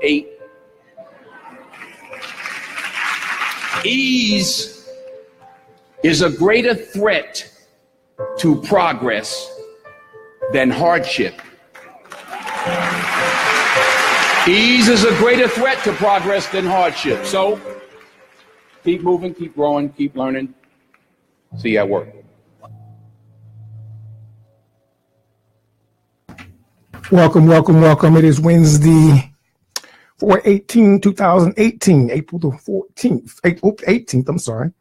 8. Ease is a greater threat to progress than hardship. Ease is a greater threat to progress than hardship. So keep moving, keep growing, keep learning. See you at work. Welcome, welcome, welcome. It is Wednesday, 4/18/2018, April the 14th, 18th, I'm sorry,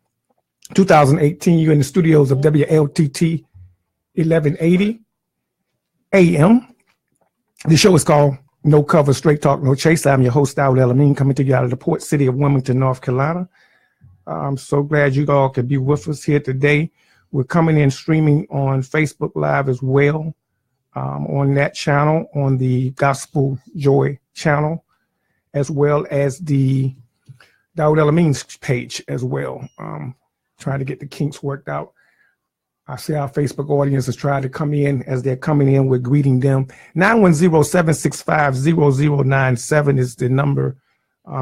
2018. You're in the studios of WLTT 1180 AM. The show is called No Cover, Straight Talk, No Chase. I'm your host, Dawud El-Amin, coming to you out of the port city of Wilmington, North Carolina. I'm so glad you all could be with us here today. We're coming in streaming on Facebook Live as well, on that channel, on the Gospel Joy channel, as well as the Dawud El-Amin's page as well. Trying to get the kinks worked out. I see our Facebook audience is trying to come in. As they're coming in, we're greeting them. 910-765-0097 is the number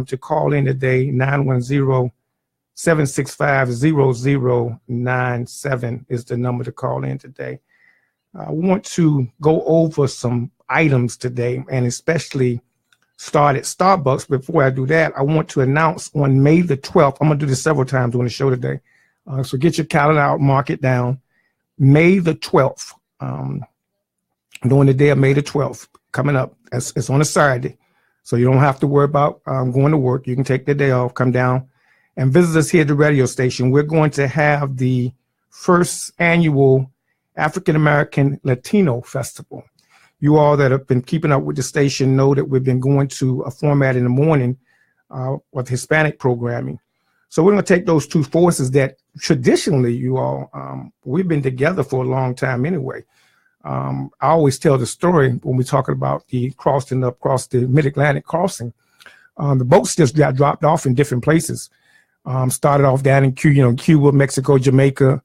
to call in today. 910-765-0097 is the number to call in today. I want to go over some items today, and especially start at Starbucks. Before I do that, I want to announce on May the 12th, I'm going to do this several times on the show today. So get your calendar out, mark it down. May the 12th, during the day of May the 12th, coming up. It's on a Saturday, so you don't have to worry about going to work. You can take the day off, come down, and visit us here at the radio station. We're going to have the first annual African American Latino Festival. You all that have been keeping up with the station know that we've been going to a format in the morning of Hispanic programming. So we're going to take those two forces that traditionally, you all, we've been together for a long time anyway. I always tell the story when we're talking about the crossing up across the Mid-Atlantic crossing. The boats just got dropped off in different places. Started off down in Cuba, Mexico, Jamaica,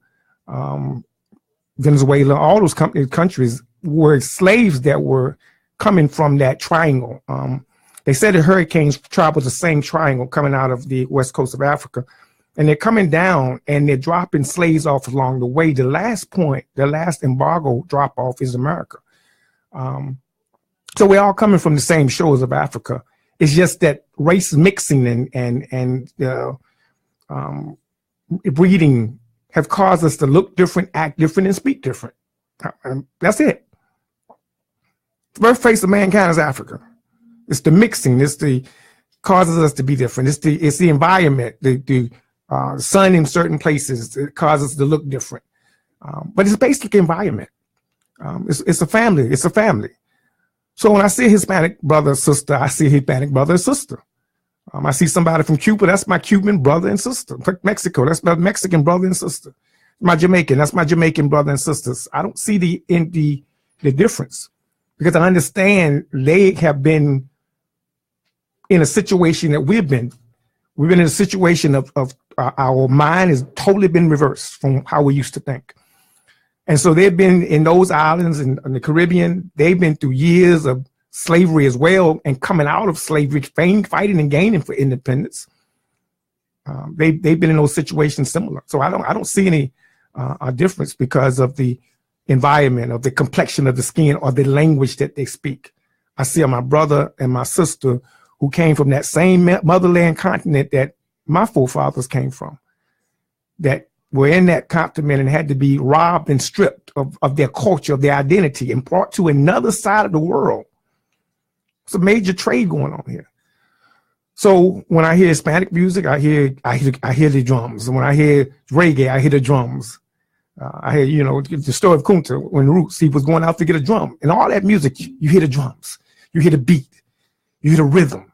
Venezuela. All those countries were slaves that were coming from that triangle. They said the hurricanes traveled the same triangle coming out of the west coast of Africa. And they're coming down and they're dropping slaves off along the way. The last point, the last embargo drop off is America. So we're all coming from the same shores of Africa. It's just that race mixing and breeding have caused us to look different, act different, and speak different. That's it. The birthplace of mankind is Africa. It's the mixing. It's the causes us to be different. It's the environment. The sun in certain places, it causes us to look different. But it's basic environment. It's a family. It's a family. So when I see a Hispanic brother or sister, I see a Hispanic brother and sister. I see somebody from Cuba, that's my Cuban brother and sister. Mexico, that's my Mexican brother and sister. My Jamaican, that's my Jamaican brother and sisters. I don't see the difference because I understand they have been in a situation that we've been. We've been in a situation of our mind has totally been reversed from how we used to think. And so they've been in those islands in the Caribbean. They've been through years of slavery as well, and coming out of slavery, fighting and gaining for independence. They've been in those situations similar. So I don't see any difference because of the environment, of the complexion of the skin, or the language that they speak. I see my brother and my sister who came from that same motherland continent that my forefathers came from, that were in that continent and had to be robbed and stripped of their culture, of their identity, and brought to another side of the world. It's a major trade going on here. So when I hear Hispanic music, I hear the drums. And when I hear reggae, I hear the drums. I hear, the story of Kunta, when Roots, he was going out to get a drum. And all that music, you hear the drums, you hear the beat, you hear the rhythm.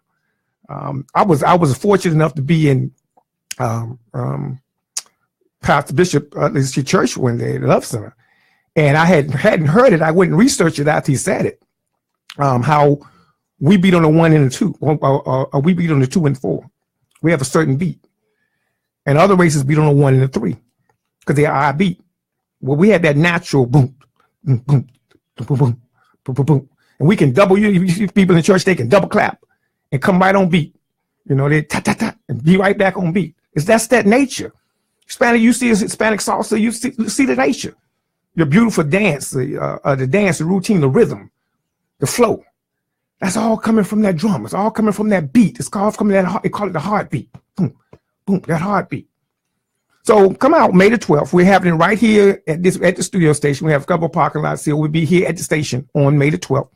I was fortunate enough to be in Pastor Bishop church one day at the Love Center. And I hadn't heard it. I went and researched it after he said it. How we beat on the 1 and the 2, or we beat on the 2 and 4. We have a certain beat. And other races beat on the 1 and the 3 because they are our beat. Well, we had that natural boom, boom, boom, boom, boom, boom, boom, boom. And we can double, you people in church, they can double clap and come right on beat. You know, they ta and be right back on beat. That's that nature. Hispanic, you see Hispanic salsa, you see the nature. Your beautiful dance, the dance, the routine, the rhythm, the flow. That's all coming from that drum. It's all coming from that beat. It's called from that. They call it the heartbeat. Boom, boom, that heartbeat. So come out May the 12th. We're having it right here at the studio station. We have a couple of parking lots here. We'll be here at the station on May the 12th.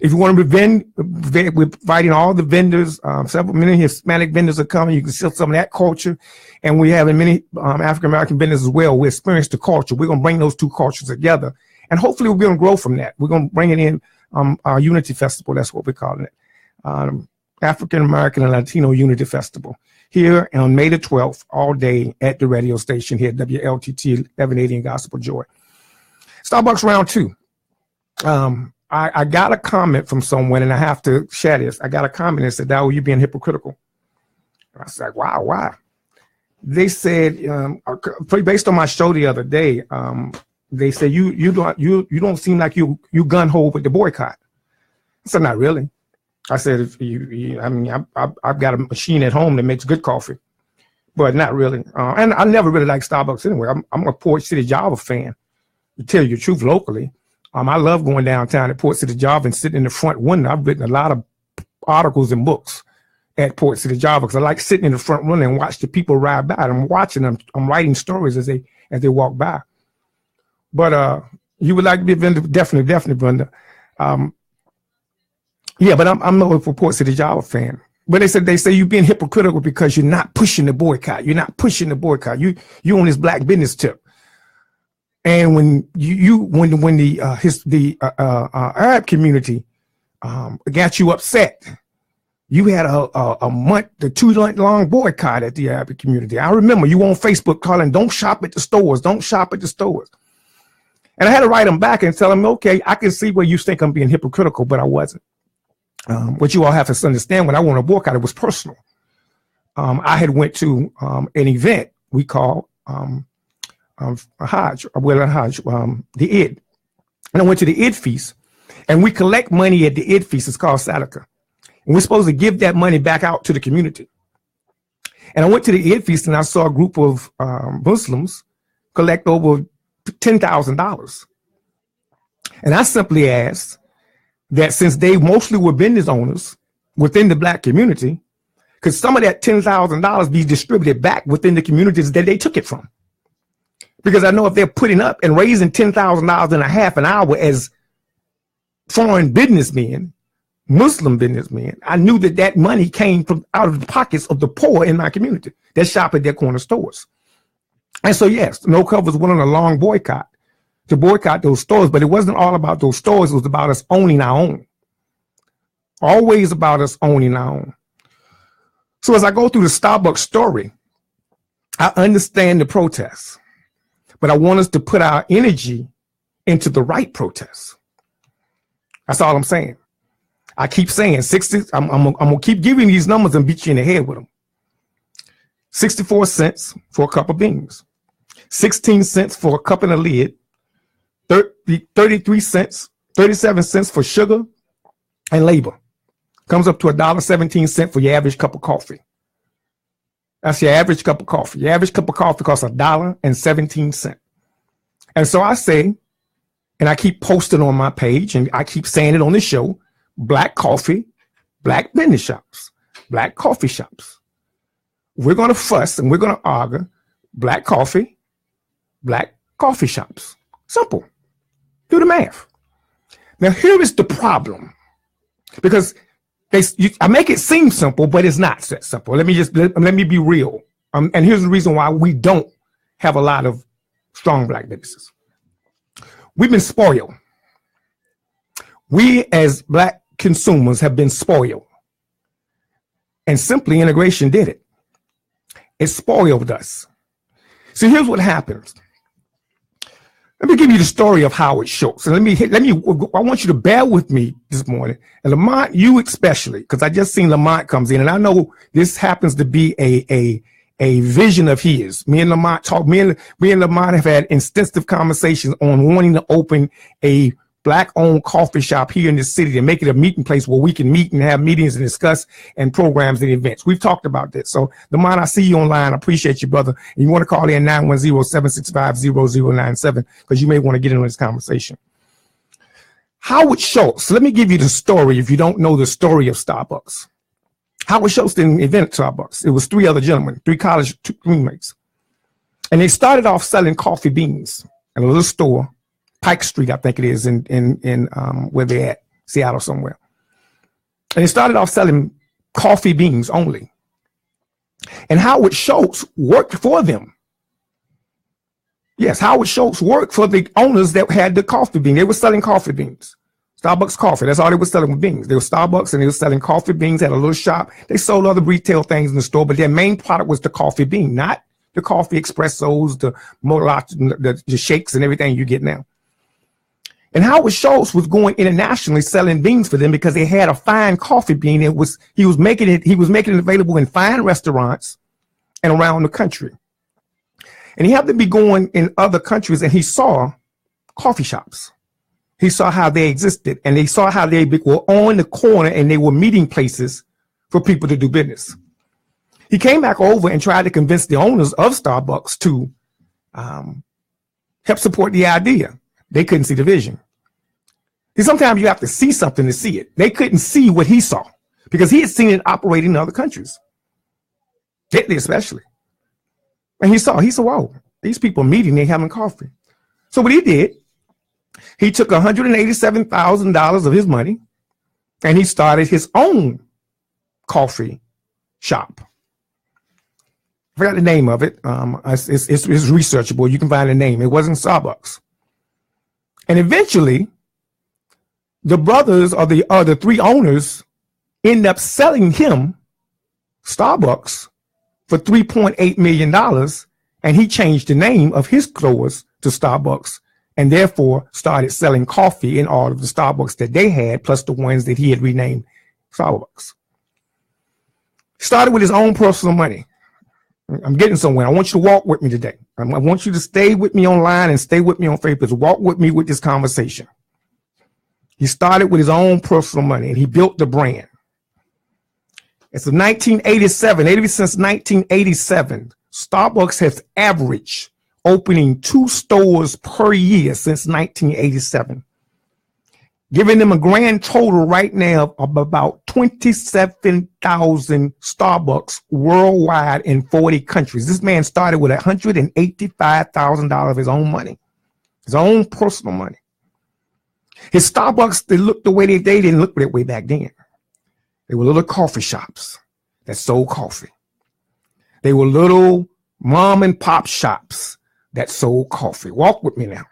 If you want to we're inviting all the vendors. Many Hispanic vendors are coming. You can see some of that culture, and we have many African American vendors as well. We experience the culture. We're going to bring those two cultures together, and hopefully we're going to grow from that. We're going to bring it in our Unity Festival. That's what we're calling it, African American and Latino Unity Festival. Here on May the 12th, all day at the radio station here at WLTT 1180 and Gospel Joy. Starbucks round 2. I got a comment from someone, and I have to share this. I got a comment that said, "Dawg, you being hypocritical." I was like, "Wow, why?" They said, based on my show the other day, they said you don't seem like you gun ho with the boycott. I said, "Not really." I said, I've got a machine at home that makes good coffee, but not really. And I never really liked Starbucks anyway. I'm a Port City Java fan, to tell you the truth, locally. I love going downtown at Port City Java and sitting in the front window. I've written a lot of articles and books at Port City Java because I like sitting in the front window and watch the people ride by. I'm watching them. I'm writing stories as they walk by. But you would like to be a vendor? Definitely vendor. Yeah, but I'm not a Port City Java fan. But they say you're being hypocritical because you're not pushing the boycott. You're not pushing the boycott. You on this black business tip. And when the Arab community got you upset, you had a month to 2 month long boycott at the Arab community. I remember you on Facebook calling, "Don't shop at the stores. Don't shop at the stores." And I had to write them back and tell them, "Okay, I can see where you think I'm being hypocritical, but I wasn't." What you all have to understand, when I went on a boycott, it was personal. I had went to an event we call Hajj, the Eid. And I went to the Eid feast, and we collect money at the Eid feast. It's called Sadaqah. And we're supposed to give that money back out to the community. And I went to the Eid feast, and I saw a group of Muslims collect over $10,000. And I simply asked that since they mostly were business owners within the black community, could some of that $10,000 be distributed back within the communities that they took it from? Because I know if they're putting up and raising $10,000 in a half an hour as foreign businessmen, Muslim businessmen, I knew that money came from out of the pockets of the poor in my community that shop at their corner stores. And so, yes, No Covers went on a long boycott to boycott those stores, but it wasn't all about those stores. It was about us owning our own. Always about us owning our own. So as I go through the Starbucks story, I understand the protests. But I want us to put our energy into the right protests. That's all I'm saying. I keep saying 60. I'm gonna keep giving these numbers and beat you in the head with them. 64 cents for a cup of beans, 16 cents for a cup and a lid, 33 cents, 37 cents for sugar and labor. Comes up to $1.17 for your average cup of coffee. That's your average cup of coffee. Your average cup of coffee costs $1.17. And so I say, and I keep posting on my page, and I keep saying it on the show, black coffee, black business shops, black coffee shops. We're going to fuss and we're going to argue black coffee shops. Simple. Do the math. Now, here is the problem. Because I make it seem simple, but it's not that simple. Let me be real. And here's the reason why we don't have a lot of strong black businesses. We've been spoiled. We as black consumers have been spoiled. And simply integration did it. It spoiled us. So here's what happens. Let me give you the story of Howard Schultz. And I want you to bear with me this morning. And Lamont, you especially, because I just seen Lamont comes in, and I know this happens to be a vision of his. Me and Lamont have had extensive conversations on wanting to open a Black-owned coffee shop here in the city to make it a meeting place where we can meet and have meetings and discuss and programs and events. We've talked about this. So, Lamont, I see you online. I appreciate you, brother. And you want to call in 910-765-0097 because you may want to get into this conversation. Howard Schultz, let me give you the story if you don't know the story of Starbucks. Howard Schultz didn't invent Starbucks. It was three other gentlemen, three college roommates. And they started off selling coffee beans at a little store, Pike Street, I think it is, in where they're at, Seattle somewhere. And they started off selling coffee beans only. And Howard Schultz worked for them. Yes, Howard Schultz worked for the owners that had the coffee bean. They were selling coffee beans. Starbucks coffee. That's all they were selling with beans. They were Starbucks and they were selling coffee beans at a little shop. They sold other retail things in the store, but their main product was the coffee bean, not the coffee espressos, the shakes and everything you get now. And Howard Schultz was going internationally selling beans for them because they had a fine coffee bean. He was making it available in fine restaurants and around the country. And he happened to be going in other countries and he saw coffee shops. He saw how they existed and they saw how they were on the corner and they were meeting places for people to do business. He came back over and tried to convince the owners of Starbucks to help support the idea. They couldn't see the vision. See, sometimes you have to see something to see it. They couldn't see what he saw because he had seen it operate in other countries, Italy especially. And he said, whoa, these people meeting, they having coffee. So what he did, he took $187,000 of his money and he started his own coffee shop. I forgot the name of it. It's researchable. You can find the name. It wasn't Starbucks. And eventually, the brothers or the three owners end up selling him Starbucks for $3.8 million. And he changed the name of his stores to Starbucks and therefore started selling coffee in all of the Starbucks that they had, plus the ones that he had renamed Starbucks. Started with his own personal money. I'm getting somewhere. I want you to walk with me today. I want you to stay with me online and stay with me on Facebook. Walk with me with this conversation. He started with his own personal money and he built the brand. It's 1987. Since 1987, Starbucks has averaged opening 2 stores per year since 1987, giving them a grand total right now of about 27,000 Starbucks worldwide in 40 countries. This man started with $185,000 of his own money, his own personal money. His Starbucks, they looked the way they didn't look that way back then. They were little coffee shops that sold coffee. They were little mom and pop shops that sold coffee. Walk with me now.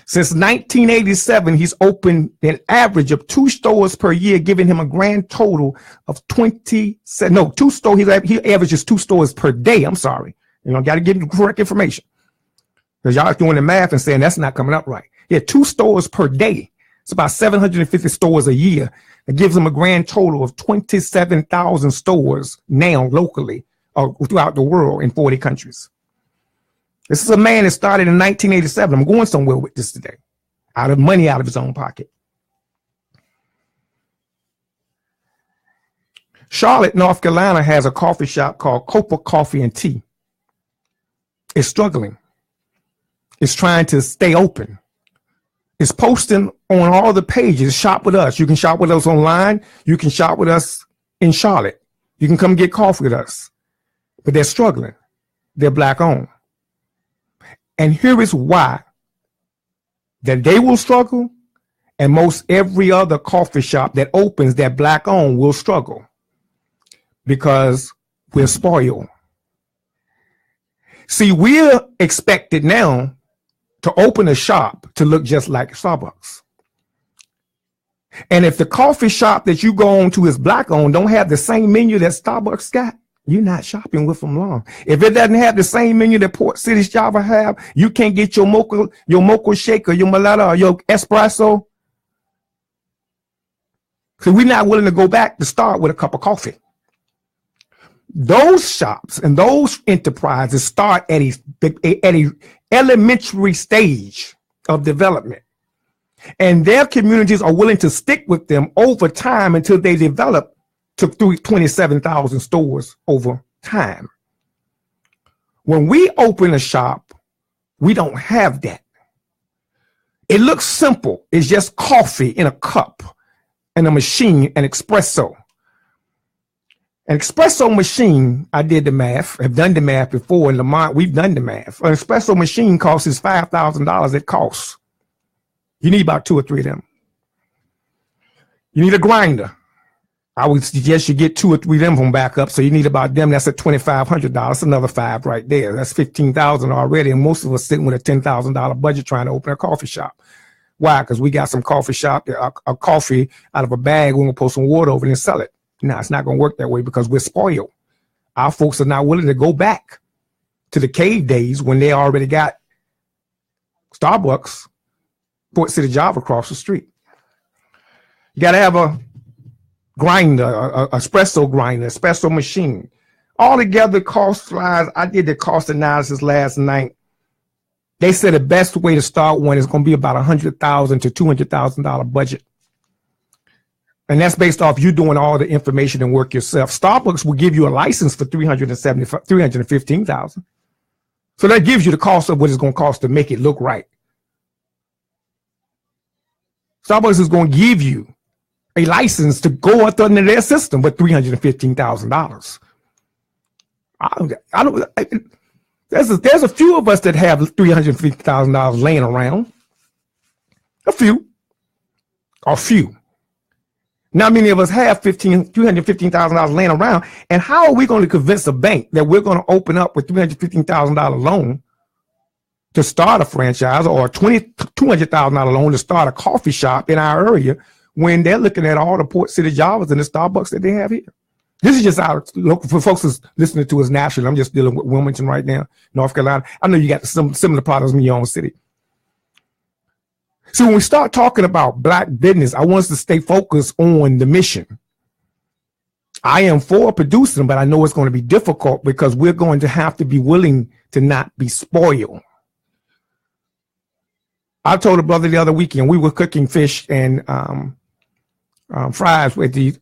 Since 1987, he's opened an average of 2 stores per year, giving him a grand total of 2 stores. He averages 2 stores per day. I'm sorry. Got to give the correct information because y'all are doing the math and saying that's not coming up right. He had 2 stores per day. It's about 750 stores a year. It gives him a grand total of 27,000 stores now locally or throughout the world in 40 countries. This is a man that started in 1987. I'm going somewhere with this today. Out of money out of his own pocket. Charlotte, North Carolina has a coffee shop called Copa Coffee and Tea. It's struggling. It's trying to stay open. It's posting on all the pages. Shop with us. You can shop with us online. You can shop with us in Charlotte. You can come get coffee with us. But they're struggling. They're Black owned. And here is why that they will struggle and most every other coffee shop that opens that Black owned will struggle because we're spoiled. See, we're expected now to open a shop to look just like Starbucks. And if the coffee shop that you go on to is Black owned, don't have the same menu that Starbucks got, you're not shopping with them long. If it doesn't have the same menu that Port City Java have, you can't get your mocha shake or your malata or your espresso. So we're not willing to go back to start with a cup of coffee. Those shops and those enterprises start at a elementary stage of development. And their communities are willing to stick with them over time until they develop to 27,000 stores over time. When we open a shop, we don't have that. It looks simple. It's just coffee in a cup and a machine, an espresso. An espresso machine, I did the math, have done the math before in Lamont, we've done the math. An espresso machine costs is $5,000 it costs. You need about 2 or 3 of them. You need a grinder. I would suggest you get 2 or 3 of them from backup. So you need about them. That's at $2,500. That's another 5 right there. That's $15,000 already. And most of us sitting with a $10,000 budget trying to open a coffee shop. Why? Because we got some coffee shop, a coffee out of a bag. We're going to pour some water over it and sell it. No, it's not going to work that way because we're spoiled. Our folks are not willing to go back to the cave days when they already got Starbucks, Port City Java across the street. You got to have a grinder, a espresso grinder, espresso machine. All together cost-wise, I did the cost analysis last night. They said the best way to start one is going to be about $100,000 to $200,000 budget. And that's based off you doing all the information and work yourself. Starbucks will give you a license for $315,000. So that gives you the cost of what it's going to cost to make it look right. Starbucks is going to give you a license to go up under their system with $315,000. There's a few of us that have $350,000 laying around. A few. Not many of us have $315,000 laying around. And how are we going to convince a bank that we're going to open up with $315,000 loan to start a franchise or a $200,000 loan to start a coffee shop in our area when they're looking at all the Port City Javas and the Starbucks that they have here? This is just our local, for folks who's listening to us nationally. I'm just dealing with Wilmington right now, North Carolina. I know you got some similar problems in your own city. So when we start talking about Black business, I want us to stay focused on the mission. I am for producing, but I know it's going to be difficult because we're going to have to be willing to not be spoiled. I told a brother the other weekend, we were cooking fish and fries at the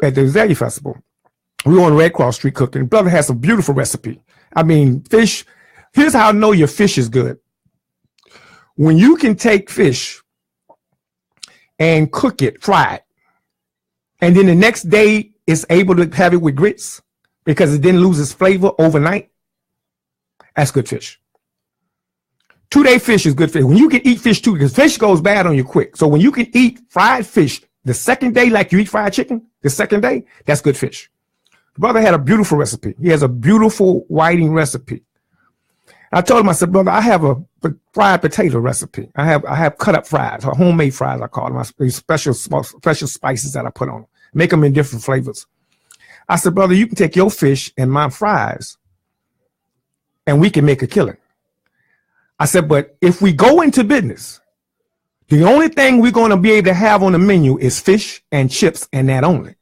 Azalea Festival. We were on Red Cross Street cooking. The brother has a beautiful recipe. I mean, fish, here's how I know your fish is good. When you can take fish and cook it, fry it, and then the next day it's able to have it with grits because it didn't lose its flavor overnight, that's good fish. 2-day fish is good fish. When you can eat fish too, because fish goes bad on you quick. So when you can eat fried fish the second day, like you eat fried chicken, the second day, that's good fish. The brother had a beautiful recipe. He has a beautiful whiting recipe. I told him, I said, brother, I have a fried potato recipe. I have cut up fries, or homemade fries, I call them. These special spices that I put on them. Make them in different flavors. I said, brother, you can take your fish and my fries, and we can make a killing. I said, but if we go into business, the only thing we're going to be able to have on the menu is fish and chips and that only.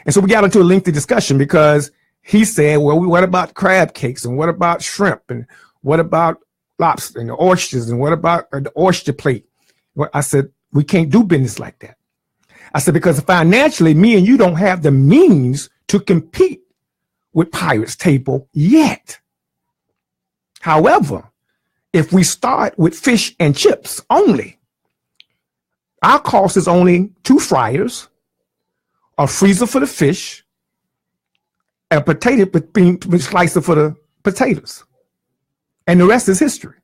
And so we got into a lengthy discussion because he said, well, what about crab cakes and what about shrimp and what about lobster and the oysters and what about the oyster plate? Well, I said, we can't do business like that. I said, because financially, me and you don't have the means to compete with Pirates Table yet. However, if we start with fish and chips only, our cost is only 2 fryers, a freezer for the fish, a potato slicer for the potatoes. And the rest is history.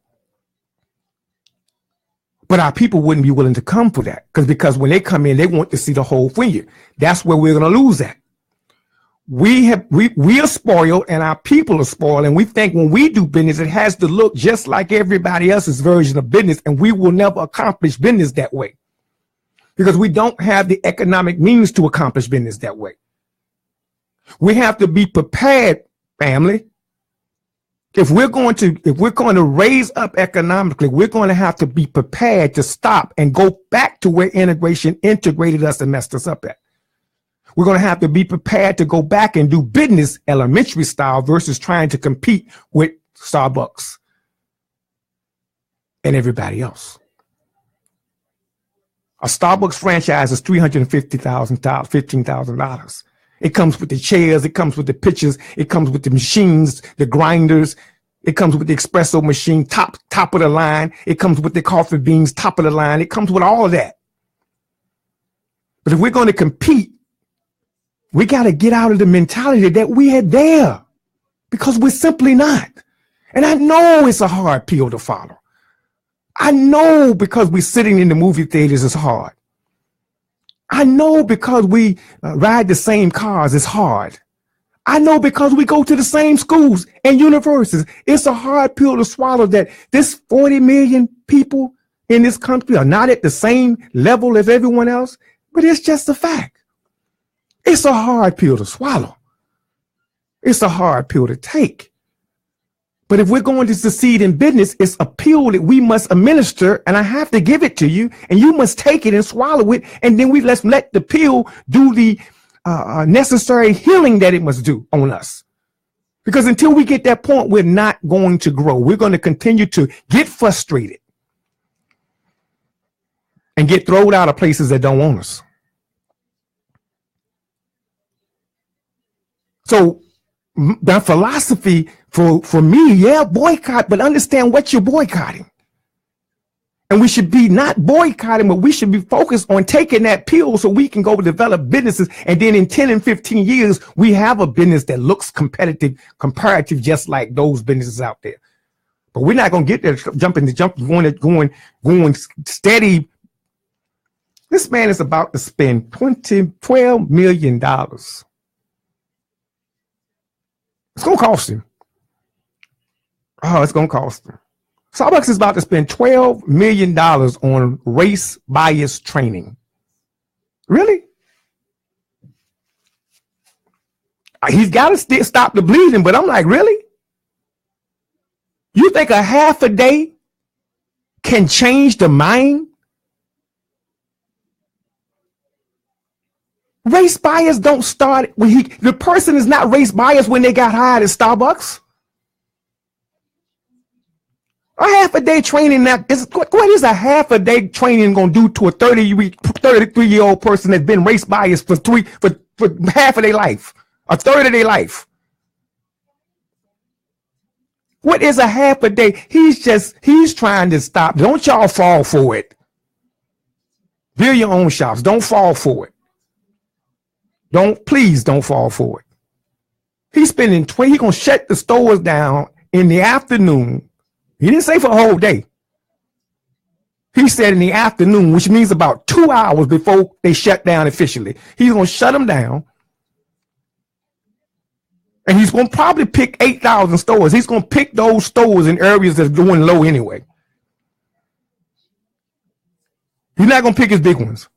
But our people wouldn't be willing to come for that because when they come in, they want to see the whole thing. That's where we're going to lose at. We are spoiled and our people are spoiled. And we think when we do business, it has to look just like everybody else's version of business. And we will never accomplish business that way because we don't have the economic means to accomplish business that way. We have to be prepared, family. If we're going to raise up economically, we're going to have to be prepared to stop and go back to where integration integrated us and messed us up at. We're going to have to be prepared to go back and do business elementary style versus trying to compete with Starbucks and everybody else. A Starbucks franchise is $350,000, $15,000. It comes with the chairs, it comes with the pitchers, it comes with the machines, the grinders, it comes with the espresso machine, top of the line, it comes with the coffee beans, top of the line, it comes with all of that. But if we're going to compete, we got to get out of the mentality that we had there, because we're simply not. And I know it's a hard pill to follow. I know because we're sitting in the movie theaters, it's hard. I know because we ride the same cars, it's hard. I know because we go to the same schools and universities, it's a hard pill to swallow that this 40 million people in this country are not at the same level as everyone else, but it's just a fact. It's a hard pill to swallow. It's a hard pill to take. But if we're going to succeed in business, it's a pill that we must administer, and I have to give it to you, and you must take it and swallow it, and then let's let the pill do the necessary healing that it must do on us. Because until we get that point, we're not going to grow. We're going to continue to get frustrated and get thrown out of places that don't want us. So the philosophy for me, yeah, boycott, but understand what you're boycotting. And we should be not boycotting, but we should be focused on taking that pill so we can go develop businesses. And then in 10 and 15 years, we have a business that looks comparative, just like those businesses out there. But we're not going to get there going steady. This man is about to spend $12 million. It's going to cost him. Oh, it's going to cost him. Starbucks is about to spend $12 million on race bias training. Really? He's got to stop the bleeding, but I'm like, really? You think a half a day can change the mind? Race bias don't start when the person is not race biased when they got hired at Starbucks. A half a day training what is a half a day training going to do to a 33-year-old person that's been race biased for half of their life, a third of their life? What is a half a day? He's trying to stop. Don't y'all fall for it. Build your own shops. Don't fall for it. Please don't fall for it. He's going to shut the stores down in the afternoon. He didn't say for a whole day. He said in the afternoon, which means about 2 hours before they shut down officially. He's going to shut them down. And he's going to probably pick 8,000 stores. He's going to pick those stores in areas that's doing low anyway. He's not going to pick his big ones.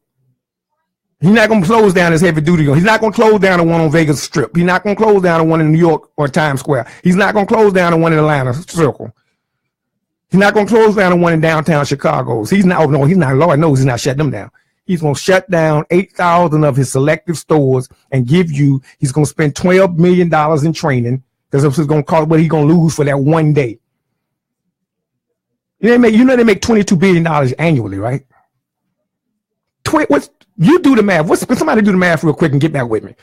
He's not going to close down his heavy duty. He's not going to close down the one on Vegas Strip. He's not going to close down the one in New York or Times Square. He's not going to close down the one in Atlanta Circle. He's not going to close down the one in downtown Chicago. He's not. Lord knows he's not shutting them down. He's going to shut down 8,000 of his selective stores and he's going to spend $12 million in training because it's going to cost what he's going to lose for that one day. They make $22 billion annually, right? You do the math. Somebody do the math real quick and get back with me.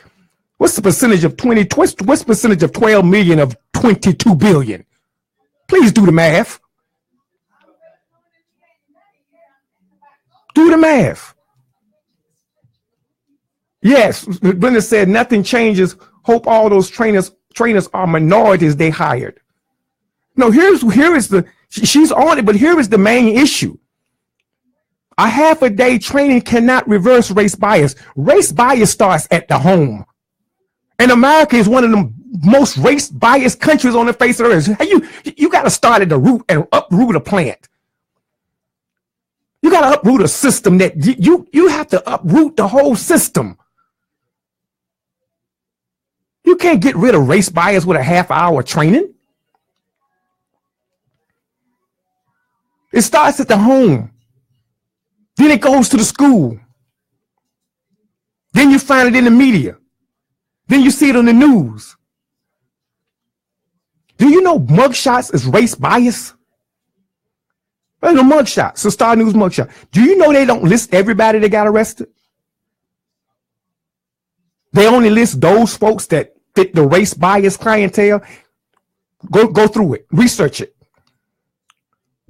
What's the percentage of what's percentage of 12 million of 22 billion? Please do the math. Do the math. Yes, Brenda said nothing changes. Hope all those trainers are minorities they hired. No, she's on it, but here is the main issue. A half a day training cannot reverse race bias. Race bias starts at the home. And America is one of the most race biased countries on the face of the earth. You got to start at the root and uproot a plant. You got to uproot a system that you have to uproot the whole system. You can't get rid of race bias with a half-hour training. It starts at the home. Then it goes to the school. Then you find it in the media. Then you see it on the news. Do you know mugshots is race bias? There's no mugshot. So Star News mugshot. Do you know they don't list everybody that got arrested? They only list those folks that fit the race bias clientele. Go through it. Research it.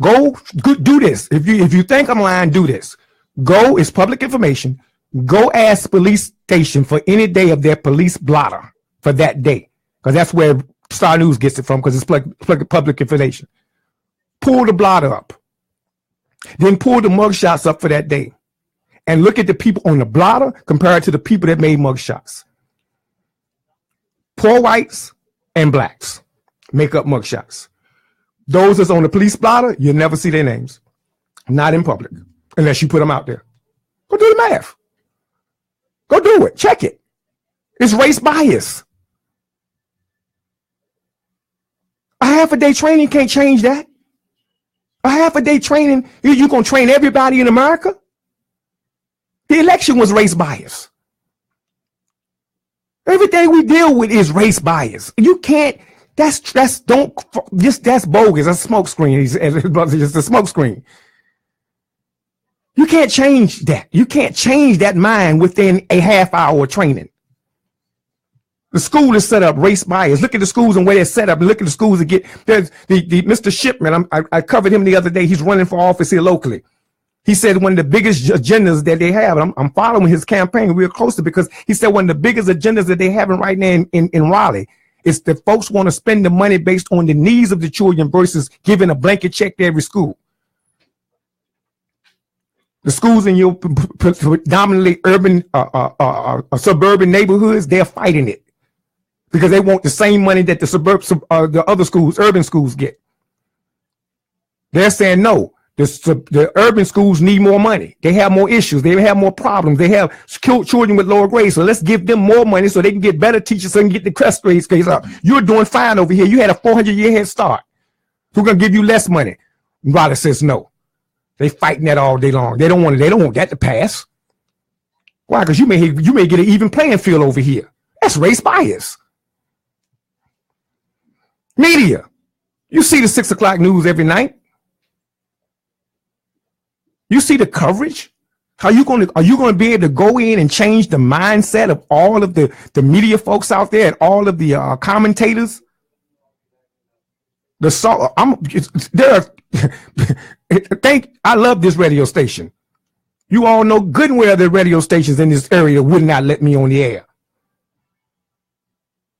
Go do this. If you think I'm lying, do this. Go, it's public information. Go ask police station for any day of their police blotter for that day. Because that's where Star News gets it from, because it's public information. Pull the blotter up. Then pull the mugshots up for that day. And look at the people on the blotter compared to the people that made mugshots. Poor whites and blacks make up mugshots. Those that's on the police blotter, you'll never see their names. Not in public, unless you put them out there. Go do the math. Go do it. Check it. It's race bias. A half-a-day training can't change that. A half-a-day training, you're going to train everybody in America? The election was race bias. Everything we deal with is race bias. You can't, that's bogus. That's a smoke screen. It's a smoke screen. You can't change that. You can't change that mind within a half-hour training. The school is set up race bias. Look at the schools and where they're set up, and look at the schools that get. There's the Mr. Shipman. I covered him the other day. He's running for office here locally. He said one of the biggest agendas that they have. And I'm following his campaign real closely, because he said one of the biggest agendas that they have right now in Raleigh is that folks want to spend the money based on the needs of the children versus giving a blanket check to every school. The schools in your predominantly urban, suburban neighborhoods, they're fighting it because they want the same money that the other schools, urban schools, get. They're saying no. The urban schools need more money. They have more issues. They have more problems. They have children with lower grades. So let's give them more money so they can get better teachers, so they can get the crest grades up. You're doing fine over here. You had a 400-year head start. Who's going to give you less money? Raleigh says no. They fighting that all day long. They don't want that to pass. Why? Because you may get an even playing field over here. That's race bias. Media. You see the 6 o'clock news every night. You see the coverage. Are you going to be able to go in and change the mindset of all of the media folks out there and all of the commentators? I love this radio station. You all know good and well the radio stations in this area would not let me on the air.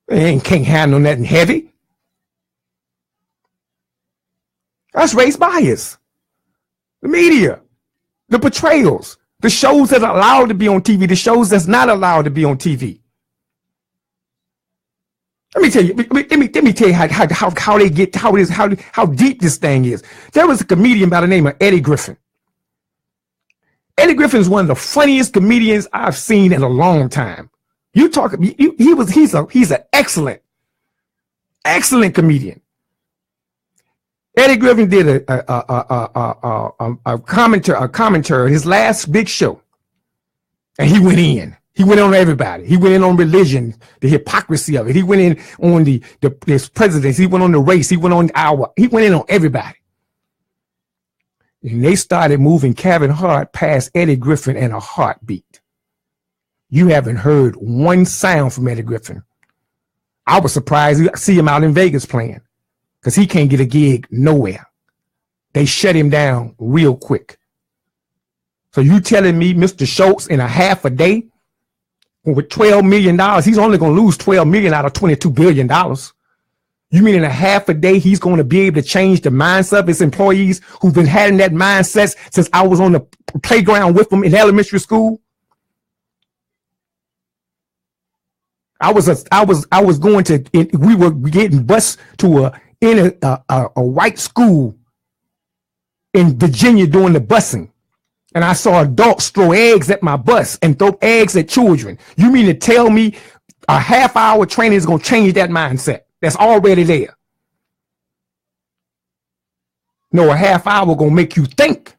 They can't handle nothing heavy. That's race bias. The media, the portrayals, the shows that are allowed to be on TV, the shows that's not allowed to be on TV. Let me tell you how deep this thing is. There was a comedian by the name of Eddie Griffin. Eddie Griffin is one of the funniest comedians I've seen in a long time. He's an excellent comedian. Eddie Griffin did a commentary, his last big show, and he went in. He went on everybody. He went in on religion, the hypocrisy of it. He went in on the presidents. He went on the race. He went in on everybody. And they started moving Kevin Hart past Eddie Griffin in a heartbeat. You haven't heard one sound from Eddie Griffin. I was surprised to see him out in Vegas playing, because he can't get a gig nowhere. They shut him down real quick. So you telling me Mr. Schultz in a half a day with $12 million, he's only going to lose $12 million out of $22 billion. You mean in a half a day, he's going to be able to change the mindset of his employees who've been having that mindset since I was on the playground with them in elementary school? We were getting bused to a white school in Virginia doing the busing. And I saw adults throw eggs at my bus and throw eggs at children. You mean to tell me a half-hour training is going to change that mindset? That's already there. No, a half hour going to make you think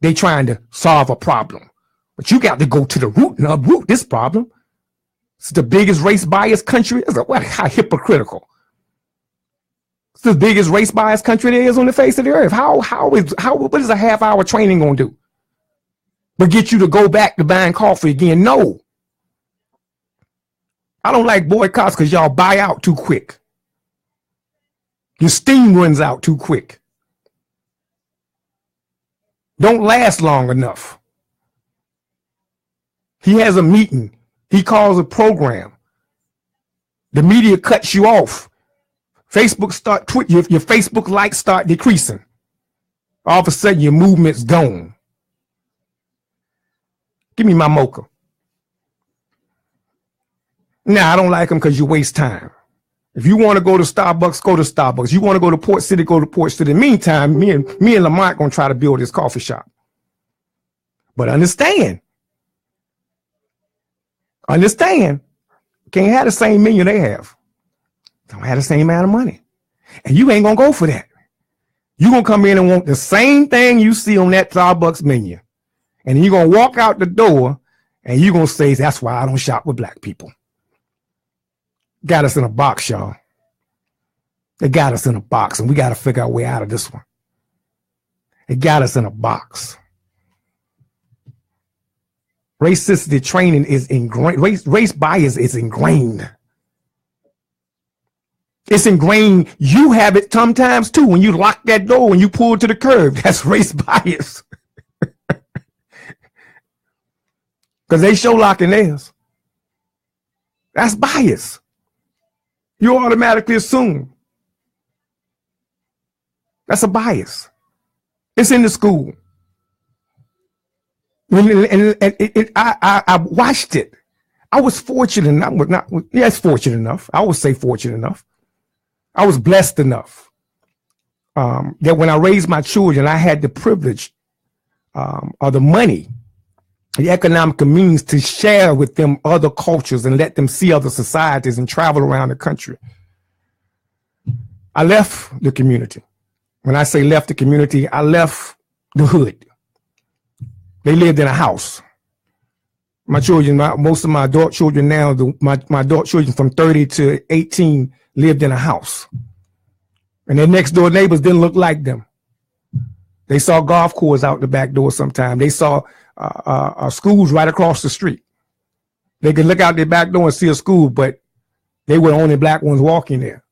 they trying to solve a problem. But you got to go to the root and uproot this problem. It's the biggest race bias country. How hypocritical. the biggest race bias country there is on the face of the earth. What is a half-hour training gonna do? But get you to go back to buying coffee again? No. I don't like boycotts because y'all buy out too quick. Your steam runs out too quick. Don't last long enough. He has a meeting. He calls a program. The media cuts you off. Facebook your Facebook likes start decreasing. All of a sudden your movement's gone. Give me my mocha. Nah, I don't like them because you waste time. If you want to go to Starbucks, go to Starbucks. You want to go to Port City, go to Port City. In the meantime, me and Lamont gonna try to build this coffee shop. But understand, can't have the same menu they have. Don't have the same amount of money. And you ain't gonna go for that. You're gonna come in and want the same thing you see on that Starbucks menu. And you're gonna walk out the door and you're gonna say, that's why I don't shop with black people. Got us in a box, y'all. They got us in a box, and we got to figure our way out of this one. It got us in a box. Racist training is ingrained. Race bias is ingrained. It's ingrained. You have it sometimes too. When you lock that door, when you pull to the curb, that's race bias. Because they show locking theirs. That's bias. You automatically assume. That's a bias. It's in the school. I watched it. I was fortunate enough. Fortunate enough. I would say fortunate enough. I was blessed enough that when I raised my children, I had the privilege or the money, the economic means to share with them other cultures and let them see other societies and travel around the country. I left the community. When I say left the community, I left the hood. They lived in a house. My children, most of my adult children now, my adult children from 30 to 18 lived in a house. And their next door neighbors didn't look like them. They saw golf courses out the back door sometime. They saw schools right across the street. They could look out their back door and see a school, but they were the only black ones walking there.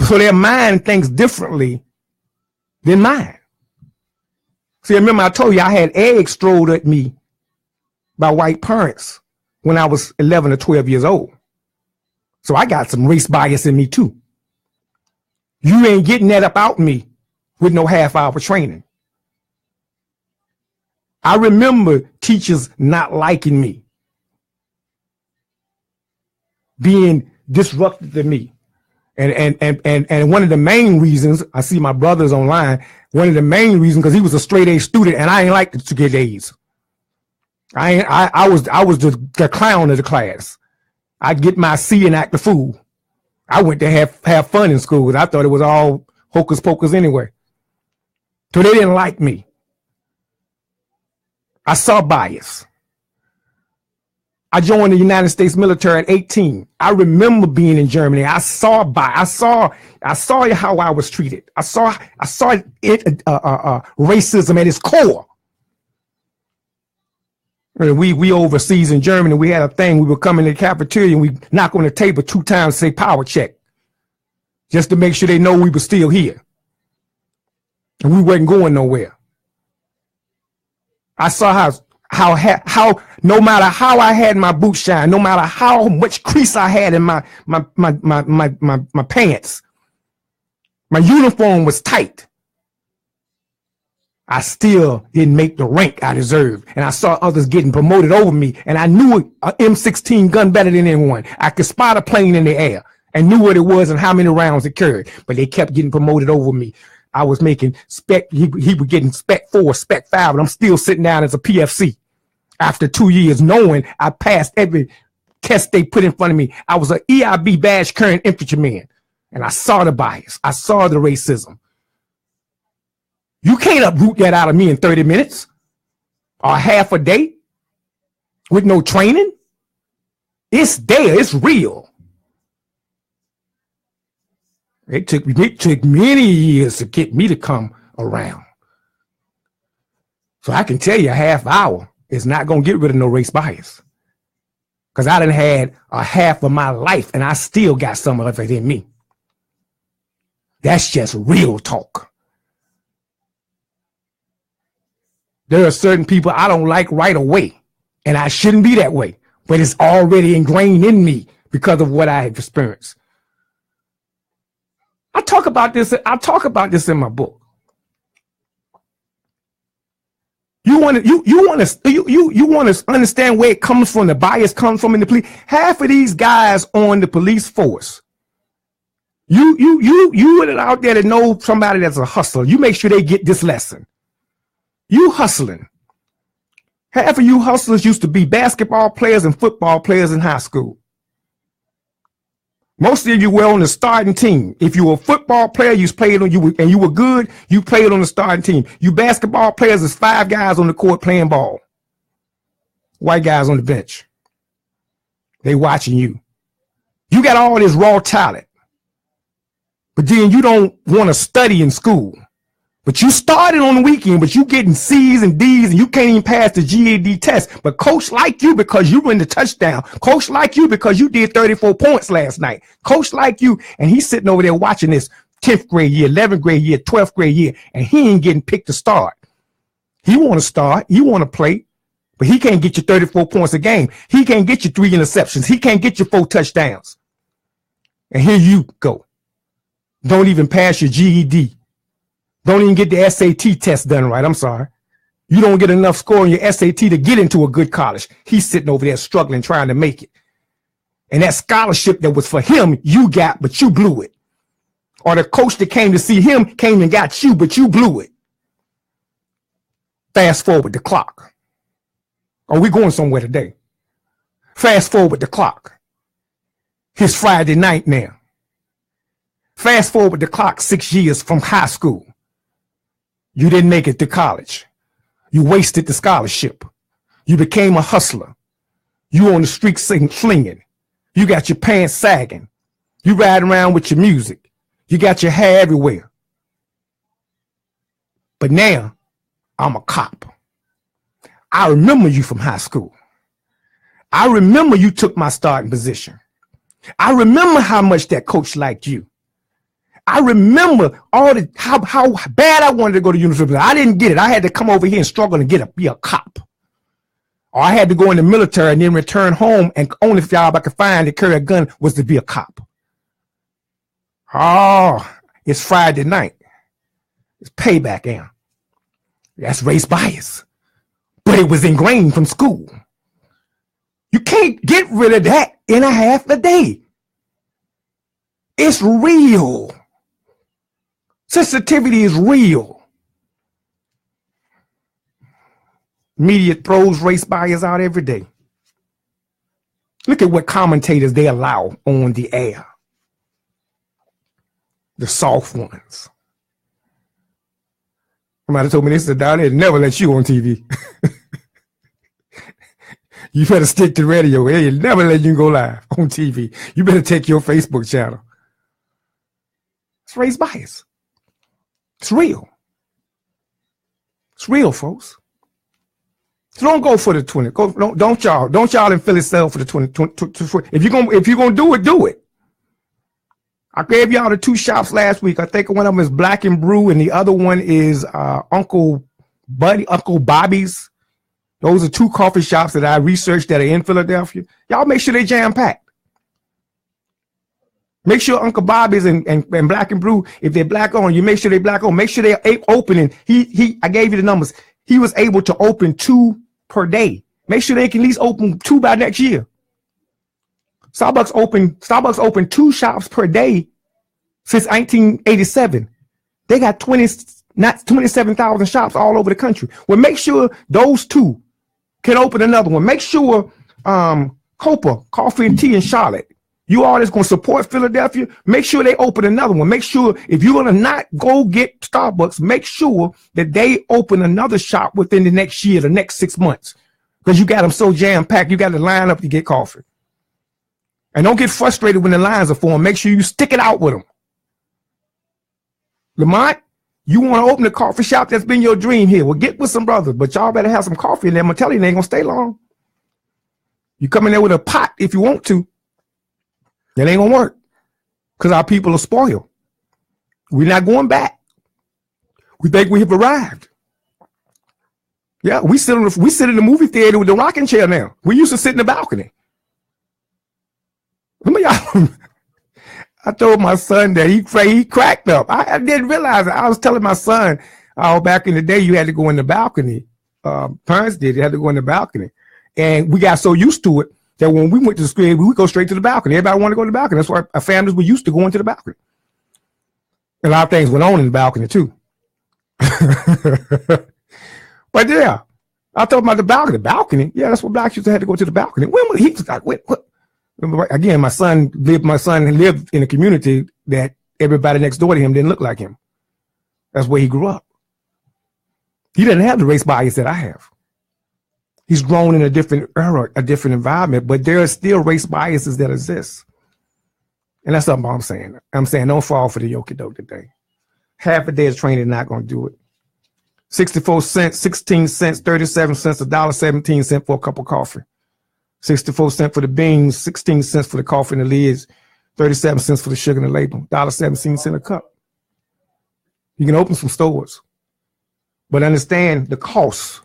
So their mind thinks differently than mine. See, remember I told you I had eggs thrown at me by white parents when I was 11 or 12 years old. So I got some race bias in me too. You ain't getting that up out me with no half-hour training. I remember teachers not liking me, being disruptive to me. And one of the main reasons, I see my brothers online, one of the main reasons, because he was a straight A student and I ain't like to get A's. I was the clown of the class. I'd get my C and act the fool. I went to have fun in school. I thought it was all hocus pocus anyway. So they didn't like me. I saw bias. I joined the United States military at 18. I remember being in Germany. I saw how I was treated. I saw it, racism at its core. We overseas in Germany, we had a thing. We would come in the cafeteria and we knock on the table 2 times, say power check, just to make sure they know we were still here and we wasn't going nowhere. I saw how no matter how I had my boots shine, no matter how much crease I had in my pants, my uniform was tight, I still didn't make the rank I deserved. And I saw others getting promoted over me, and I knew an M16 gun better than anyone. I could spot a plane in the air and knew what it was and how many rounds it carried, but they kept getting promoted over me. I was making spec, he was getting spec 4, spec 5, and I'm still sitting down as a PFC. After 2 years, knowing I passed every test they put in front of me. I was an EIB badge carrying infantryman, and I saw the bias. I saw the racism. You can't uproot that out of me in 30 minutes or half a day with no training. It's there. It's real. It took many years to get me to come around. So I can tell you a half hour is not going to get rid of no race bias. Because I done had a half of my life and I still got some of it in me. That's just real talk. There are certain people I don't like right away, and I shouldn't be that way, but it's already ingrained in me because of what I have experienced. I talk about this in my book. You want to understand where it comes from, the bias comes from in the police. Half of these guys on the police force, you went out there to know somebody that's a hustler. You make sure they get this lesson. You hustling. Half of you hustlers used to be basketball players and football players in high school. Most of you were on the starting team. If you were a football player, you played on and you were good, you played on the starting team. You basketball players is 5 guys on the court playing ball. White guys on the bench. They watching you. You got all this raw talent. But then you don't want to study in school. But you started on the weekend, but you getting C's and D's and you can't even pass the GED test. But coach like you because you win the touchdown. Coach like you because you did 34 points last night. Coach like you, and he's sitting over there watching this 10th grade year, 11th grade year, 12th grade year, and he ain't getting picked to start. He want to start, he want to play, but he can't get you 34 points a game. He can't get you 3 interceptions. He can't get you 4 touchdowns. And here you go. Don't even pass your GED. Don't even get the SAT test done right. I'm sorry. You don't get enough score on your SAT to get into a good college. He's sitting over there struggling, trying to make it. And that scholarship that was for him, you got, but you blew it. Or the coach that came to see him came and got you, but you blew it. Fast forward the clock. Are we going somewhere today? Fast forward the clock. It's Friday night now. Fast forward the clock 6 years from high school. You didn't make it to college. You wasted the scholarship. You became a hustler. You on the street flinging. You got your pants sagging. You ride around with your music. You got your hair everywhere. But now, I'm a cop. I remember you from high school. I remember you took my starting position. I remember how much that coach liked you. I remember how bad I wanted to go to university. I didn't get it. I had to come over here and struggle to be a cop. Or I had to go in the military and then return home, and only job I could find to carry a gun was to be a cop. Oh, it's Friday night. It's payback, Am. That's race bias. But it was ingrained from school. You can't get rid of that in a half a day. It's real. Sensitivity is real. Media throws race bias out every day. Look at what commentators they allow on the air. The soft ones. Somebody told me this is down there, never let you on TV. You better stick to radio. They'll never let you go live on TV. You better take your Facebook channel. It's race bias. It's real. It's real, folks. So don't go for the 20. Don't y'all in Philly sell for the 20. If you're gonna do it, do it. I gave y'all the 2 shops last week. I think one of them is Black and Brew, and the other one is Uncle Bobby's. Those are 2 coffee shops that I researched that are in Philadelphia. Y'all make sure they jam packed. Make sure Uncle Bobby's and Black and Brew, if they're black owned, you make sure they're black owned. Make sure they're opening. I gave you the numbers. He was able to open 2 per day. Make sure they can at least open 2 by next year. Starbucks opened 2 shops per day since 1987. They got 27,000 shops all over the country. Well, make sure those 2 can open another one. Make sure Copa Coffee and Tea in Charlotte, you all that's going to support Philadelphia, make sure they open another one. Make sure if you're going to not go get Starbucks, make sure that they open another shop within the next year, the next 6 months, because you got them so jam-packed, you got to line up to get coffee. And don't get frustrated when the lines are formed. Make sure you stick it out with them. Lamont, you want to open a coffee shop? That's been your dream here. Well, get with some brothers, but y'all better have some coffee in there. I'm going to tell you, they ain't going to stay long. You come in there with a pot if you want to. That ain't going to work because our people are spoiled. We're not going back. We think we have arrived. Yeah, we sit in the movie theater with the rocking chair now. We used to sit in the balcony. Remember y'all? I told my son that he cracked up. I didn't realize it. I was telling my son, back in the day, you had to go in the balcony. Parents did. You had to go in the balcony. And we got so used to it that when we went to the screen, we would go straight to the balcony. Everybody wanted to go to the balcony. That's why our families were used to going to the balcony. A lot of things went on in the balcony, too. But yeah, I told him about the balcony. Balcony? Yeah, that's what blacks used to have to go to the balcony. When was he was like, wait, what? Again, my son lived in a community that everybody next door to him didn't look like him. That's where he grew up. He didn't have the race bias that I have. He's grown in a different era, a different environment, but there are still race biases that exist. And that's something I'm saying. I'm saying don't fall for the okie-doke today. Half a day of training is not going to do it. 64 cents, 16 cents, 37 cents, $1.17 for a cup of coffee. 64 cents for the beans, 16 cents for the coffee and the lids, 37 cents for the sugar and the label, $1.17 a cup. You can open some stores, but understand the cost.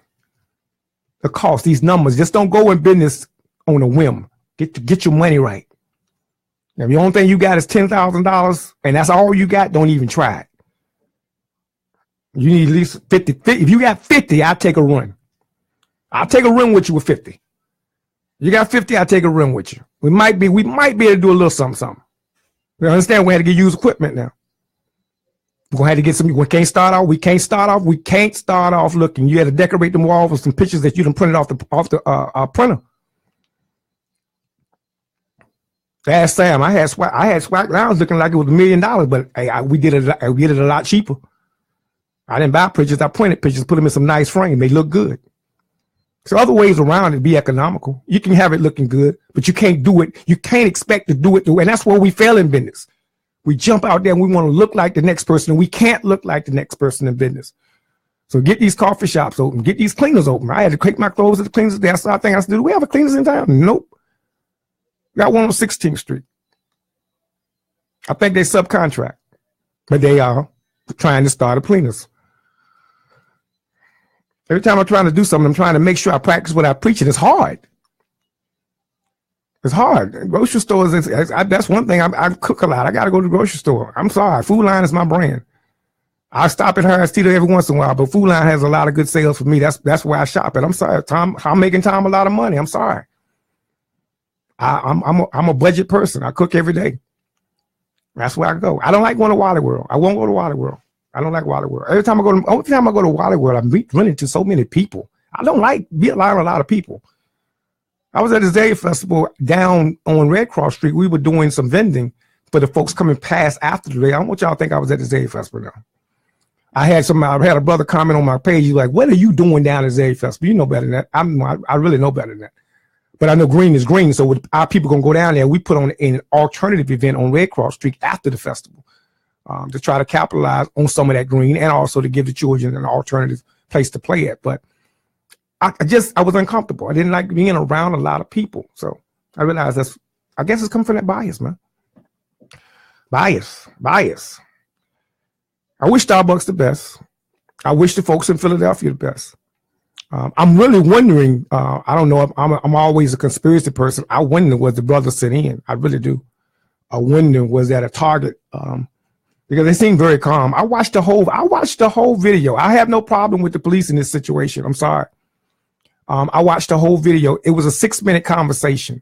The cost, these numbers. Just don't go in business on a whim. Get your money right. Now, the only thing you got is $10,000, and that's all you got. Don't even try it. You need at least 50. If you got 50, I'll take a run. I'll take a run with you with 50. You got 50, I'll take a run with you. We might be able to do a little something. You understand? We had to get used equipment now. We're gonna have to get some. We can't start off looking. You had to decorate them walls with some pictures that you done printed off the printer. Ask Sam. I had swag. I was looking like it was $1 million, but we did it a lot cheaper. I didn't buy pictures. I printed pictures, put them in some nice frame. They look good. So other ways around it be economical. You can have it looking good, but you can't do it. You can't expect to do it. And that's where we fail in business. We jump out there and we want to look like the next person, and we can't look like the next person in business. So get these coffee shops open. Get these cleaners open. I had to take my clothes at the cleaners. That's the thing I said, do we have a cleaners in town? Nope. Got one on 16th Street. I think they subcontract, but they are trying to start a cleaners. Every time I'm trying to do something, I'm trying to make sure I practice what I preach, and it's hard. It's hard. Grocery stores, that's one thing. I cook a lot. I got to go to the grocery store. I'm sorry. Food Line is my brand. I stop at Harris Teeter every once in a while, but Food Line has a lot of good sales for me. That's where I shop at. I'm sorry. I'm making Tom a lot of money. I'm sorry. I'm a budget person. I cook every day. That's where I go. I don't like going to Wally World. I won't go to Wally World. I don't like Wally World. Only time I go to Wally World, I'm running into so many people. I don't like being around a lot of people. I was at the Zay Festival down on Red Cross Street. We were doing some vending for the folks coming past after the day. I don't want y'all to think I was at the Zay Festival now. I had a brother comment on my page. He's like, "What are you doing down at Zay Festival?" You know better than that. I really know better than that. But I know green is green, so our people gonna go down there. We put on an alternative event on Red Cross Street after the festival to try to capitalize on some of that green and also to give the children an alternative place to play at. But I was uncomfortable. I didn't like being around a lot of people. So I realized I guess it's coming from that bias, man. Bias. I wish Starbucks the best. I wish the folks in Philadelphia the best. I'm really wondering, I don't know if I'm always a conspiracy person. I wonder was the brother sent in. I really do. I wonder was that a target? Because they seem very calm. I watched the whole video. I have no problem with the police in this situation. I'm sorry. I watched the whole video. It was a 6-minute conversation,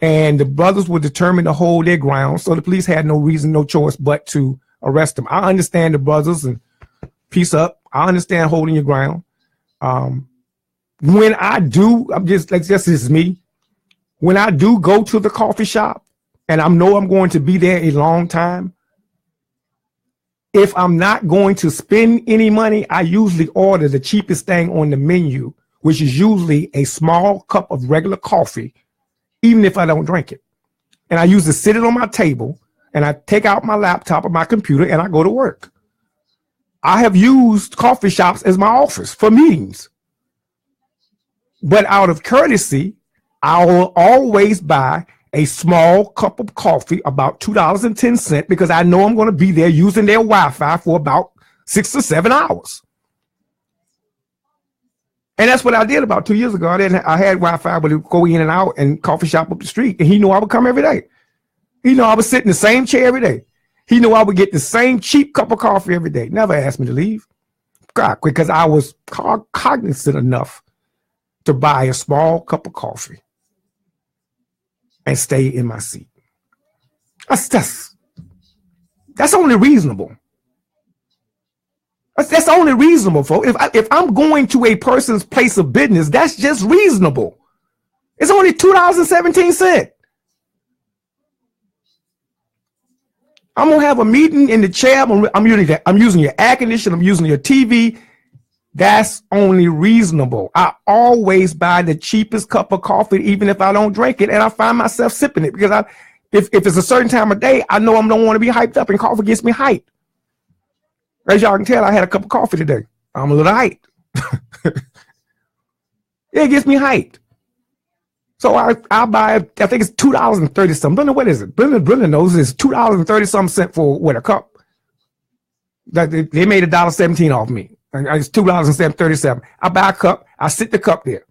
and the brothers were determined to hold their ground. So the police had no reason, no choice but to arrest them. I understand the brothers and peace up. I understand holding your ground. When I do, this is me. When I do go to the coffee shop and I know I'm going to be there a long time, if I'm not going to spend any money, I usually order the cheapest thing on the menu, which is usually a small cup of regular coffee, even if I don't drink it. And I usually sit it on my table and I take out my laptop or my computer and I go to work. I have used coffee shops as my office for meetings. But out of courtesy, I will always buy a small cup of coffee, about $2.10, because I know I'm going to be there using their Wi-Fi for about 6 or 7 hours. And that's what I did about 2 years ago. I had Wi-Fi, but it would go in and out and coffee shop up the street. And he knew I would come every day. He knew I would sit in the same chair every day. He knew I would get the same cheap cup of coffee every day. Never asked me to leave. God, because I was cognizant enough to buy a small cup of coffee and stay in my seat. That's only reasonable. That's only reasonable, folks. If I'm going to a person's place of business, that's just reasonable. It's only $2.17. I'm gonna have a meeting in the chair. I'm using your air conditioner. I'm using your TV. That's only reasonable. I always buy the cheapest cup of coffee, even if I don't drink it, and I find myself sipping it because if it's a certain time of day, I know I don't want to be hyped up, and coffee gets me hyped. As y'all can tell, I had a cup of coffee today. I'm a little hyped. It gets me hyped. So I buy, I think it's $2.30 something. Brenda, what is it? Brenda knows it's $2.30 something for what, a cup? They made $1.17 off me. It's $2.37. I buy a cup. I sit the cup there.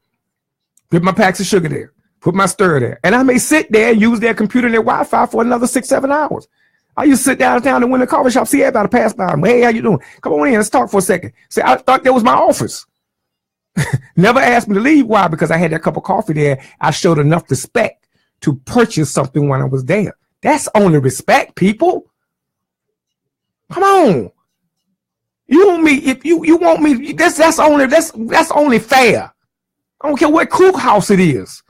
Put my packs of sugar there. Put my stir there. And I may sit there and use their computer and their Wi-Fi for another 6-7 hours. I used to sit downtown and win the coffee shop, see everybody pass by. Hey, how you doing? Come on in, let's talk for a second. Say, I thought that was my office. Never asked me to leave. Why? Because I had that cup of coffee there. I showed enough respect to purchase something when I was there. That's only respect, people. Come on. You want me, if you want me, that's only fair. I don't care what cookhouse it is.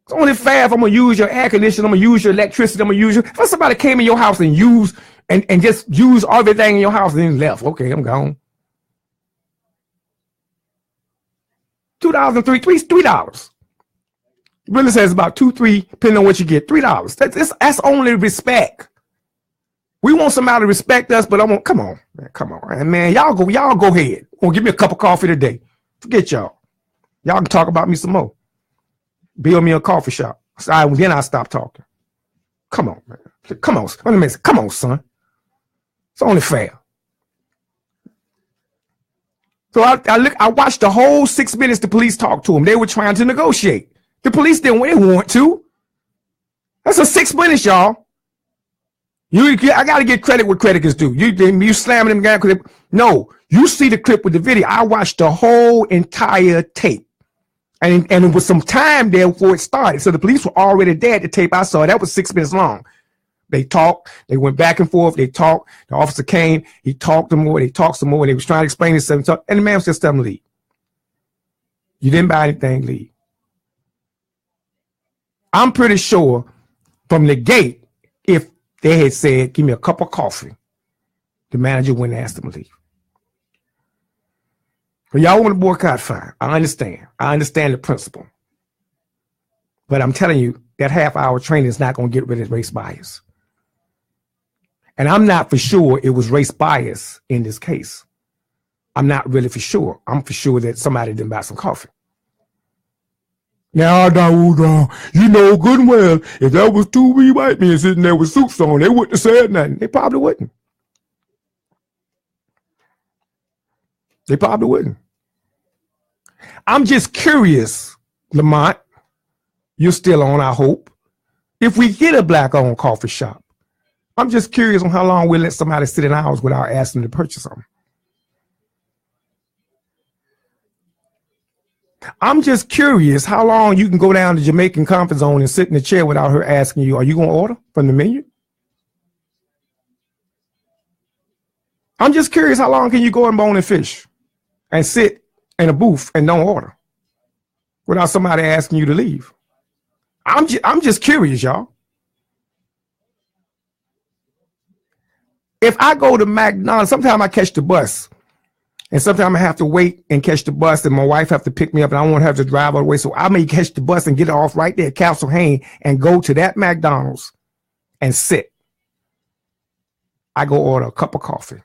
It's only fair if I'm gonna use your air conditioning, I'm gonna use your electricity, I'm gonna use your, if somebody came in your house and just use everything in your house and then left. Okay, I'm gone. $3. Really says about $2-3, depending on what you get. $3. That's only respect. We want somebody to respect us, but come on, man. Y'all go ahead. Give me a cup of coffee today. Forget y'all. Y'all can talk about me some more. Build me a coffee shop. Then I'll stop talking. Come on, man. Come on. Wait a minute. Come on, son. It's only fair. So I watched the whole 6 minutes the police talked to him. They were trying to negotiate. The police didn't want to. That's a 6 minutes, y'all. I got to get credit where credit is due. You slamming them down. No, you see the clip with the video. I watched the whole entire tape. And it was some time there before it started. So the police were already there at the tape I saw. That was 6 minutes long. They talked. They went back and forth. They talked. The officer came. He talked some more. They talked some more. They was trying to explain themselves. And the man was just telling them, leave. You didn't buy anything, leave. I'm pretty sure from the gate, if they had said, give me a cup of coffee, the manager wouldn't ask them to leave. But y'all want to boycott, fine. I understand. I understand the principle. But I'm telling you, that half-hour training is not going to get rid of race bias. And I'm not for sure it was race bias in this case. I'm not really for sure. I'm for sure that somebody didn't buy some coffee. Now, you know good and well, if that was two wee white men sitting there with suits on, they wouldn't have said nothing. They probably wouldn't. They probably wouldn't. I'm just curious, Lamont, you're still on, I hope. If we get a black-owned coffee shop, I'm just curious on how long we'll let somebody sit in ours without asking them to purchase something. I'm just curious how long you can go down to Jamaican Comfort Zone and sit in the chair without her asking you, are you going to order from the menu? I'm just curious how long can you go and bone and fish and sit in a booth and don't order without somebody asking you to leave. I'm just curious, y'all. If I go to McDonald's, sometimes I catch the bus and sometimes I have to wait and catch the bus and my wife have to pick me up and I won't have to drive all the way. So I may catch the bus and get off right there at Castle Hayne and go to that McDonald's and sit. I go order a cup of coffee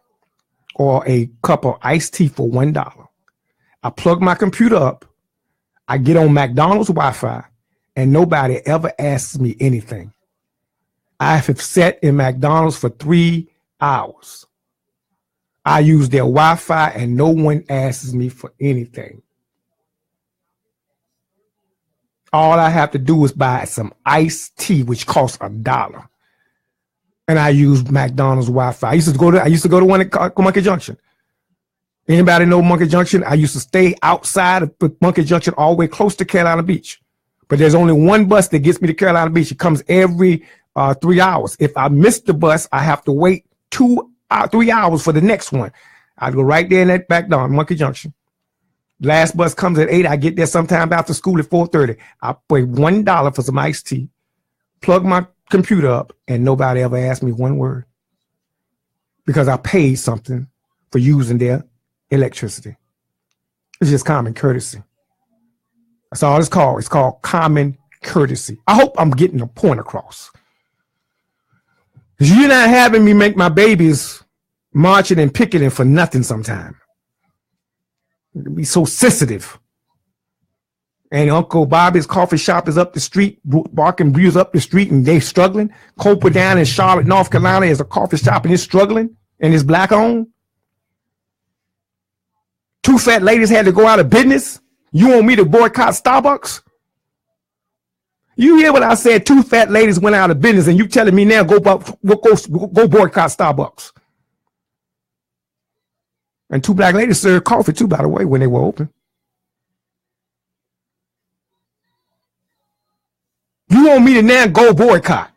or a cup of iced tea for $1. I plug my computer up, I get on McDonald's Wi-Fi, and nobody ever asks me anything. I have sat in McDonald's for 3 hours. I use their Wi-Fi and no one asks me for anything. All I have to do is buy some iced tea, which costs $1. And I use McDonald's Wi-Fi. I used to go to one at Monkey Junction. Anybody know Monkey Junction? I used to stay outside of Monkey Junction all the way close to Carolina Beach. But there's only one bus that gets me to Carolina Beach. It comes every 3 hours. If I miss the bus, I have to wait 3 hours for the next one. I go right there in that back door, Monkey Junction. Last bus comes at 8. I get there sometime after school at 4:30. I pay $1 for some iced tea, plug my computer up, and nobody ever asked me one word because I paid something for using their electricity. It's just common courtesy. That's all it's called. It's called common courtesy. I hope I'm getting a point across. You're not having me make my babies marching and picketing for nothing sometime. Be so sensitive. And Uncle Bobby's coffee shop is up the street, barking brews up the street, and they struggling. Copa down in Charlotte, North Carolina is a coffee shop and it's struggling and it's black owned. 2 fat ladies had to go out of business. You want me to boycott Starbucks? You hear what I said? 2 fat ladies went out of business, and you telling me now go boycott Starbucks? And 2 black ladies served coffee too, by the way, when they were open. You want me to now go boycott?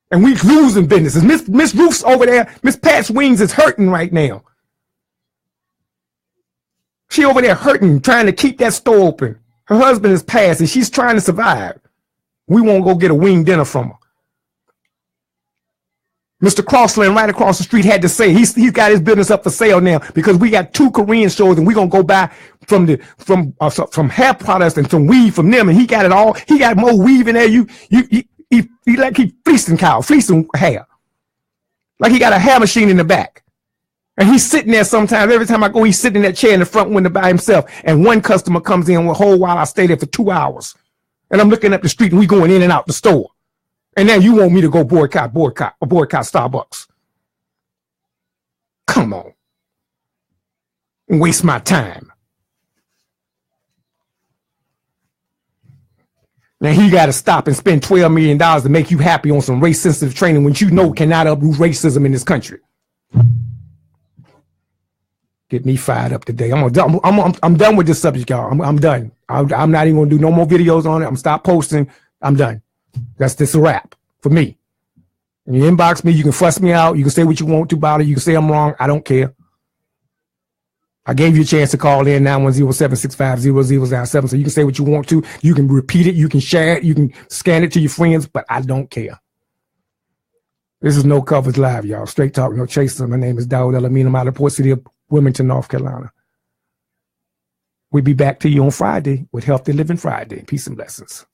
And we losing businesses. Miss Ruth's over there. Miss Pat's wings is hurting right now. She over there hurting, trying to keep that store open. Her husband is passed, and she's trying to survive. We won't go get a wing dinner from her. Mr. Crossland right across the street had to say he's got his business up for sale now because we got 2 Korean stores and we're gonna go buy from hair products and some weave from them, and he got it all. He got more weave in there. He like he fleecing hair, like he got a hair machine in the back. And he's sitting there sometimes. Every time I go, he's sitting in that chair in the front window by himself. And one customer comes in a whole while I stay there for 2 hours. And I'm looking up the street and we going in and out the store. And now you want me to go boycott Starbucks. Come on. Waste my time. Now he got to stop and spend $12 million to make you happy on some race-sensitive training when you know cannot uproot racism in this country. Get me fired up today. I'm done with this subject, y'all. I'm done. I'm not even gonna do no more videos on it. I'm stop posting. I'm done. That's a wrap for me. And you inbox me, you can fuss me out, you can say what you want to about it, you can say I'm wrong. I don't care. I gave you a chance to call in 910-765-0097, so you can say what you want to. You can repeat it, you can share it, you can scan it to your friends, but I don't care. This is No Covers Live, y'all. Straight talk, no chaser. My name is Dawud El-Amin. I'm out of Port City of Wilmington, North Carolina. We'll be back to you on Friday with Healthy Living Friday. Peace and blessings.